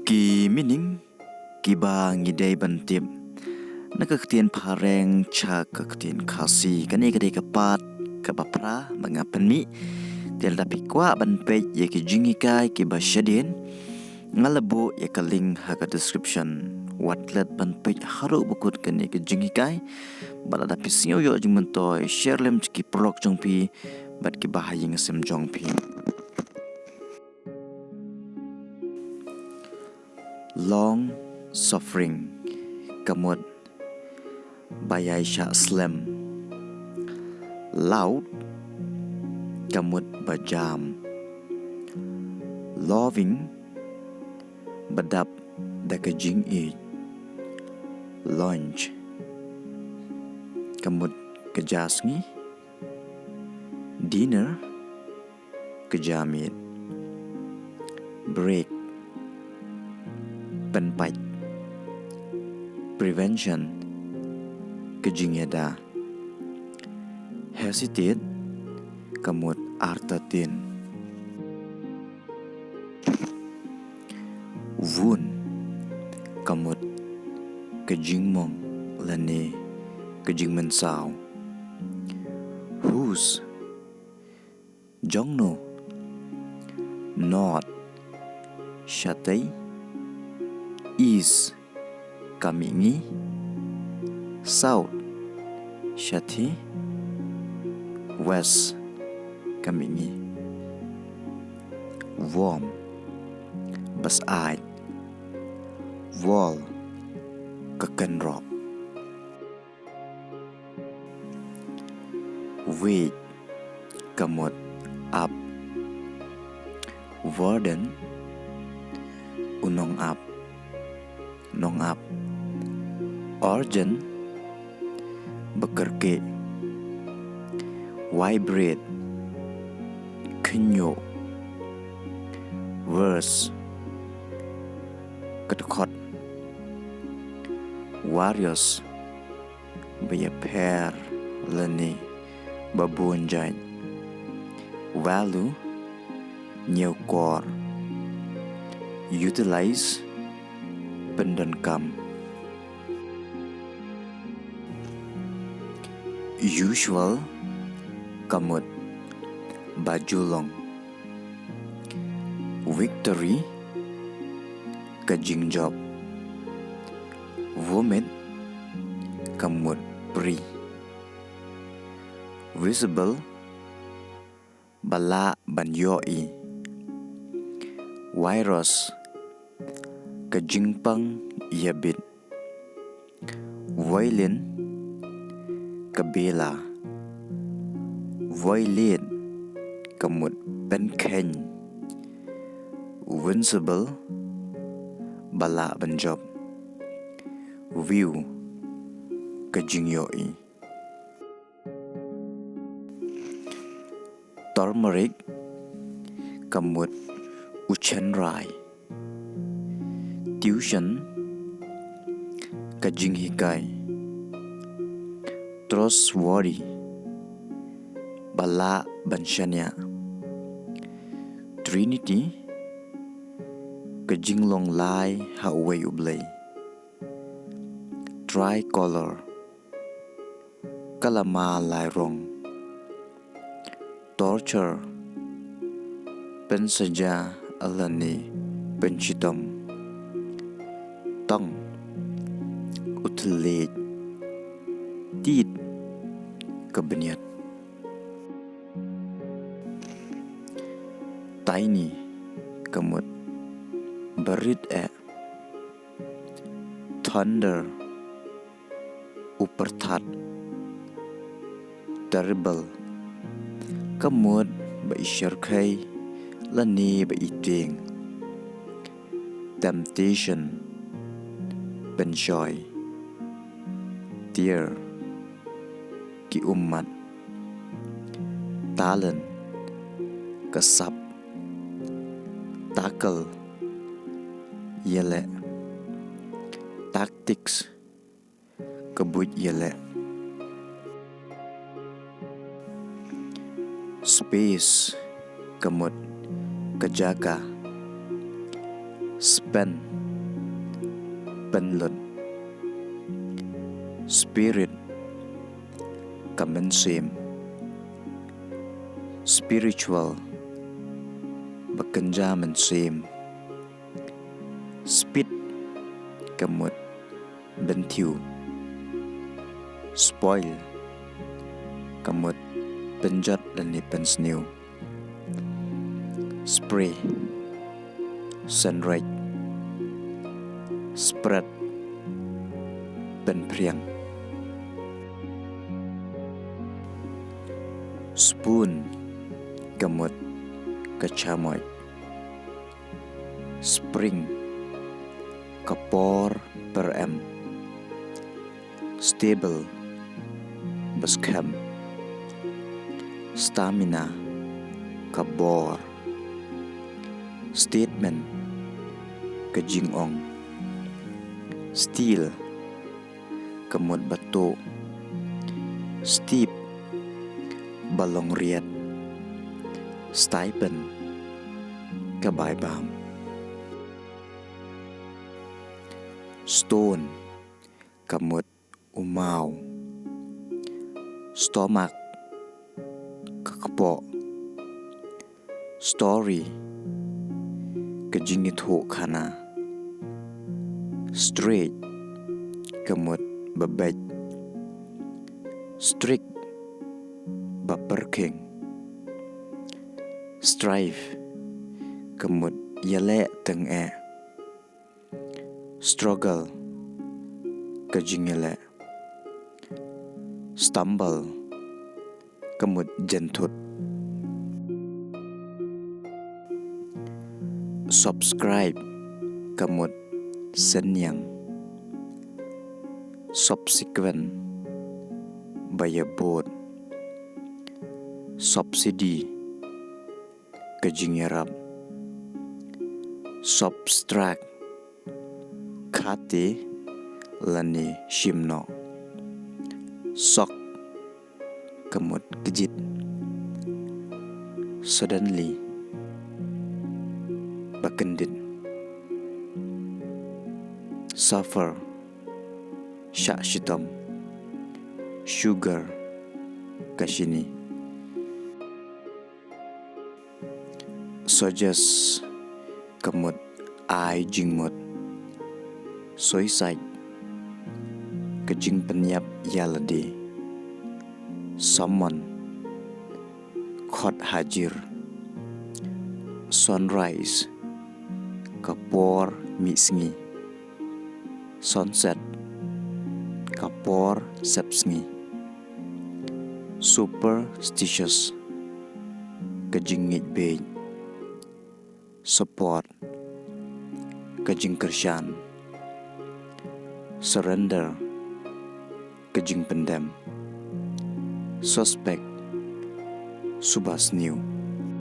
Ki meaning Kiba Ngi Dei bantip Naka ktien phareng cha ka ktien Khasi kani kadai kapat kabapra mangapan mi tel dapi kwa ban page ye ki jingi kai ki basyadin ngalabu ye ka link ha ka description watlet ban page haru bukut kani ki jingi kai bala dapi sinyo yo jing mentoy share lem ki prolog jong pi bat ki bahaying sem jong pi long suffering kamut bayai sha slam loud kamut bajam loving badap dakajing e lunch kamut kejasngi dinner kejamit break penpai prevention kejingeda hesitate kamut artatin wound kamut kejingmong lane kejingmensau whose jongno not shatai is kamingi south shati west kamingi warm basai wall kakenrop weight kamut up warden unong up nong up origin bekerke vibrate kenyo verse ketekot warriors pair leni babunjai value nhiều kor utilize pendankam usual kamut bajulong victory kajingjob vomit kamut pri visible bala banyoi virus kajingpang yabit violin kabela violin kamut penkhen vincible bala banjob view kajingyoi turmeric kamut uchenrai tuition kajinghikai trustworthy bala banshanya trinity kajinglong lai hawai ublay tricolor kalama lai rong torture pensaja alani pencitom tong utlit tit kebeniat tiny kamut berit thunder upertat terrible kamut baisyarkai lani baiting temptation penjoy tear ki umat talent kesap tackle yele tactics kebut yele space kamut kejaga spend penlut spirit kemensim spiritual bekerja mensim speed kemut bentiu spoil kemut penjat dan pensniu spray sunrise spread penpriang spoon kemut kecamoy spring kapor per m stable baskham stamina kabor statement kejingong steel kemut batu steep balong riat stipend kabai bam stone kemut umau stomach kakepok story pynithuh khana straight kemut bebej strict baperking strive kemut ialade teng struggle kejingele stumble kemut jentut subscribe kemut senyang subsequent bayabot subsidi kejing iarap subtract khati lani shimno sok kemut kejit suddenly bakendit suffer syak shitom sugar kashini suggest kemut ai jingmut suicide kejing penyap ialade summon khot hajir sunrise kapor misngi sunset kapor sepsngi superstitious kejingit be support kejing kersyan surrender kejing pendam suspect subas new